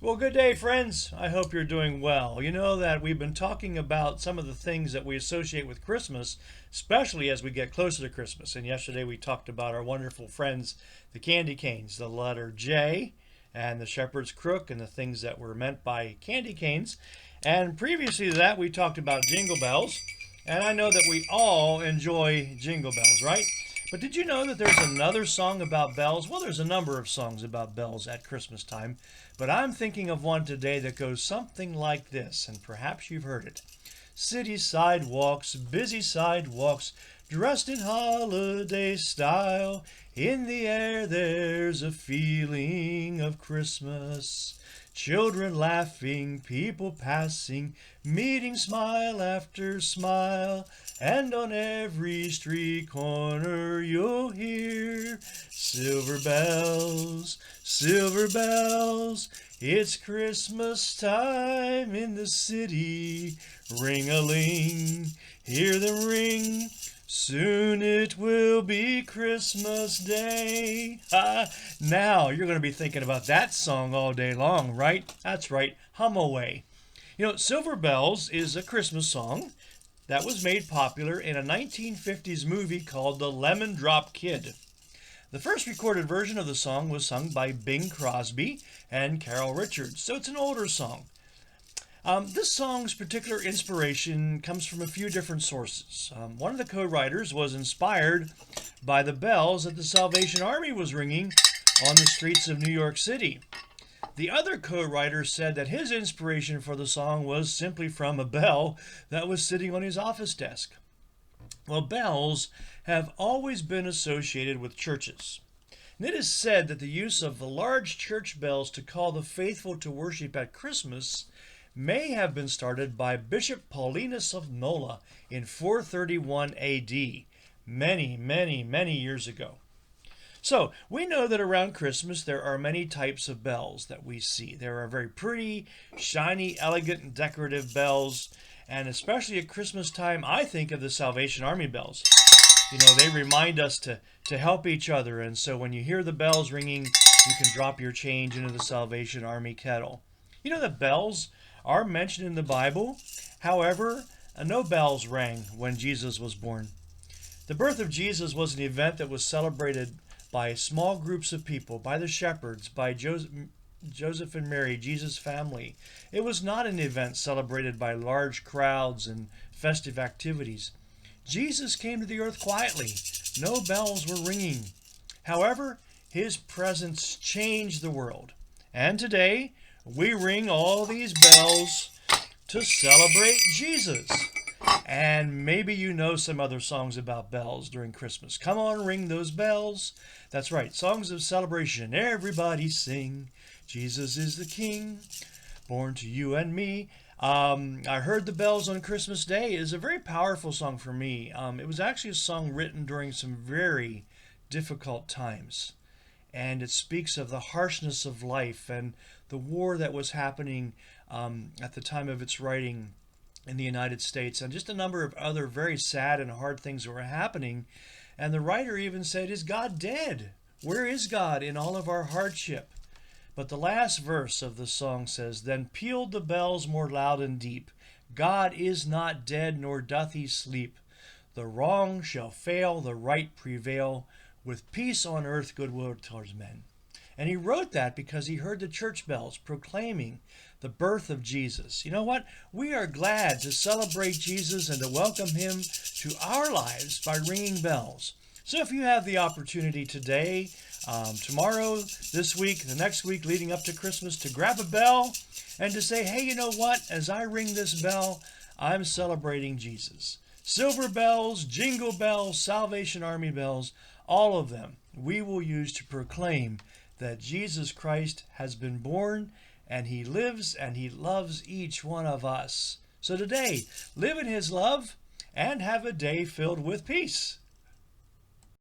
Well, good day, friends. I hope you're doing well. You know that we've been talking about some of the things that we associate with Christmas, especially as we get closer to Christmas. And yesterday we talked about our wonderful friends, the candy canes, the letter J, and the shepherd's crook, and the things that were meant by candy canes. And previously to that, we talked about jingle bells. And I know that we all enjoy jingle bells, right? But did you know that there's another song about bells? Well, there's a number of songs about bells at Christmas time, but I'm thinking of one today that goes something like this, and perhaps you've heard it. City sidewalks, busy sidewalks, dressed in holiday style. In the air there's a feeling of Christmas. Children laughing, people passing, meeting smile after smile. And on every street corner you'll hear silver bells. It's Christmas time in the city. Ring-a-ling, hear them ring. Soon it will be Christmas Day. Now you're going to be thinking about that song all day long, right? That's right, hum away. You know, Silver Bells is a Christmas song that was made popular in a 1950s movie called The Lemon Drop Kid. The first recorded version of the song was sung by Bing Crosby and Carol Richards, so it's an older song. This song's particular inspiration comes from a few different sources. One of the co-writers was inspired by the bells that the Salvation Army was ringing on the streets of New York City. The other co-writer said that his inspiration for the song was simply from a bell that was sitting on his office desk. Well, bells have always been associated with churches. And it is said that the use of the large church bells to call the faithful to worship at Christmas may have been started by Bishop Paulinus of Nola in 431 AD, many years ago. So, we know that around Christmas there are many types of bells that we see. There are very pretty, shiny, elegant, and decorative bells, and especially at Christmas time, I think of the Salvation Army bells. You know, they remind us to help each other, and so when you hear the bells ringing, you can drop your change into the Salvation Army kettle. You know that bells are mentioned in the Bible. However, no bells rang when Jesus was born. The birth of Jesus was an event that was celebrated by small groups of people, by the shepherds, by Joseph and Mary, Jesus' family. It was not an event celebrated by large crowds and festive activities. Jesus came to the earth quietly. No bells were ringing. However, his presence changed the world. And today, we ring all these bells to celebrate Jesus. And maybe you know some other songs about bells during Christmas. Come on, ring those bells. That's right, songs of celebration. Everybody sing. Jesus is the King, born to you and me. I Heard the Bells on Christmas Day is a very powerful song for me. It was actually a song written during some very difficult times. And it speaks of the harshness of life and the war that was happening at the time of its writing in the United States, and just a number of other very sad and hard things that were happening. And the writer even said, "Is God dead? Where is God in all of our hardship?" But the last verse of the song says, "Then pealed the bells more loud and deep. God is not dead, nor doth he sleep. The wrong shall fail, the right prevail, with peace on earth, goodwill towards men." And he wrote that because he heard the church bells proclaiming the birth of Jesus. You know what? We are glad to celebrate Jesus and to welcome him to our lives by ringing bells. So if you have the opportunity today, tomorrow, this week, the next week leading up to Christmas, to grab a bell and to say, hey, you know what? As I ring this bell, I'm celebrating Jesus. Silver bells, jingle bells, Salvation Army bells, all of them we will use to proclaim that Jesus Christ has been born and he lives and he loves each one of us. So today, live in his love and have a day filled with peace.